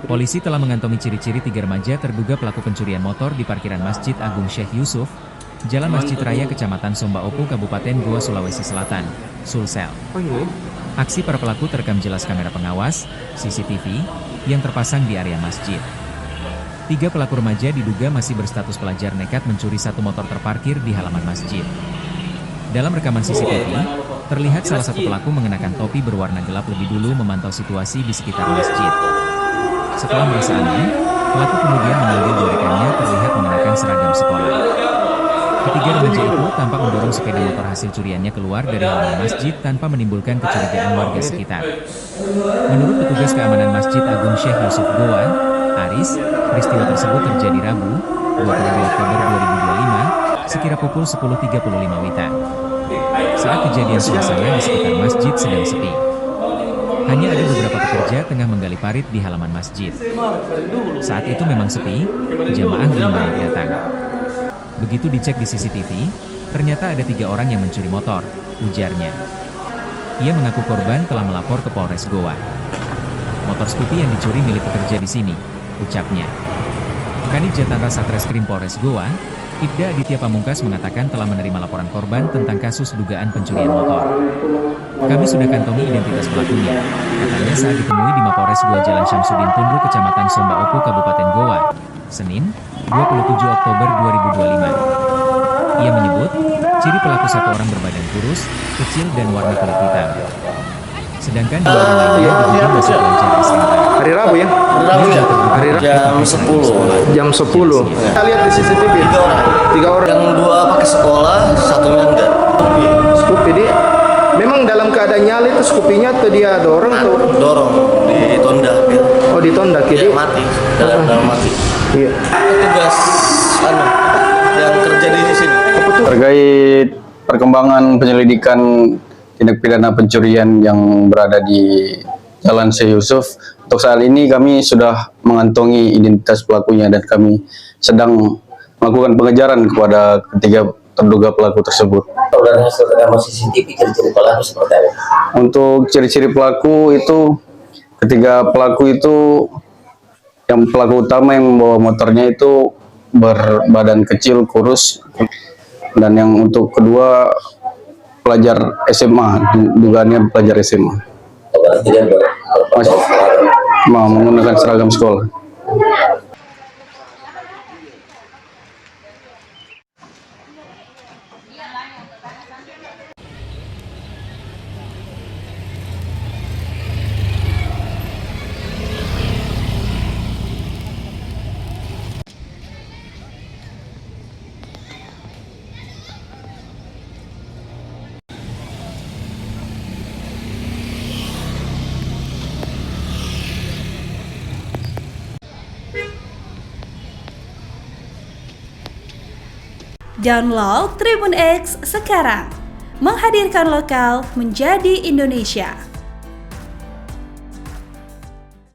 Polisi telah mengantongi ciri-ciri 3 remaja terduga pelaku pencurian motor di parkiran Masjid Agung Syekh Yusuf, Jalan Masjid Raya Kecamatan Somba Opu, Kabupaten Goa, Sulawesi Selatan, Sulsel. Aksi para pelaku terekam jelas kamera pengawas, CCTV, yang terpasang di area masjid. 3 pelaku remaja diduga masih berstatus pelajar nekat mencuri 1 motor terparkir di halaman masjid. Dalam rekaman CCTV, terlihat salah satu pelaku mengenakan topi berwarna gelap lebih dulu memantau situasi di sekitar masjid. Setelah merasa aman, pelaku kemudian mengambil dua rekannya terlihat mengenakan seragam sekolah. Ketiga remaja itu tampak mendorong sepeda motor hasil curiannya keluar dari halaman masjid tanpa menimbulkan kecurigaan warga sekitar. Menurut petugas keamanan Masjid Agung Syekh Yusuf Goa, Aris, peristiwa tersebut terjadi Rabu, 22 Oktober 2025, sekira pukul 10.35 WIB. Saat kejadian suasana di sekitar masjid sedang sepi. Hanya ada beberapa pekerja tengah menggali parit di halaman masjid. Saat itu memang sepi, jamaah belum banyak datang. Begitu dicek di CCTV, ternyata ada 3 orang yang mencuri motor, ujarnya. Ia mengaku korban telah melapor ke Polres Goa. Motor Scoopy yang dicuri milik pekerja di sini, ucapnya. Kanit Jatanra Satreskrim Polres Goa, Ibda Aditya Pamungkas mengatakan telah menerima laporan korban tentang kasus dugaan pencurian motor. Kami sudah kantongi identitas pelakunya, katanya saat ditemui di Mapolres Goa Jalan Syamsuddin Tundru, Kecamatan Somba Opu, Kabupaten Goa, Senin, 27 Oktober 2025. Ia menyebut, ciri pelaku 1 orang berbadan kurus, kecil dan warna kulit hitam. Sedangkan 2 orang lainnya diduga masih pelajar SMA. Hari Rabu ya? Rabu ya? Hari Rabu. Jam 10. Jam 10. Kita lihat di CCTV. 3 orang. Yang 2 pakai sekolah, satunya enggak. Scoopy dia. Memang dalam keadaan nyala itu Scoopy-nya atau dia dorong atau? Dorong di tondak ya. Oh, ditondak Dia jadi. mati, dalam mati. Iya. Petugas yang kerja di sini. Terkait perkembangan penyelidikan tindak pidana pencurian yang berada di Jalan Syekh Yusuf, untuk saat ini kami sudah mengantongi identitas pelakunya dan kami sedang melakukan pengejaran kepada ketiga terduga pelaku tersebut. Dan hasil rekaman CCTV ciri-ciri pelaku seperti apa? Untuk ciri-ciri pelaku itu, ketiga pelaku itu, yang pelaku utama yang membawa motornya itu berbadan kecil, kurus, dan yang untuk kedua pelajar SMA, dugaannya pelajar SMA. Berarti dia Menggunakan seragam sekolah. Download Tribun X sekarang, menghadirkan lokal menjadi Indonesia.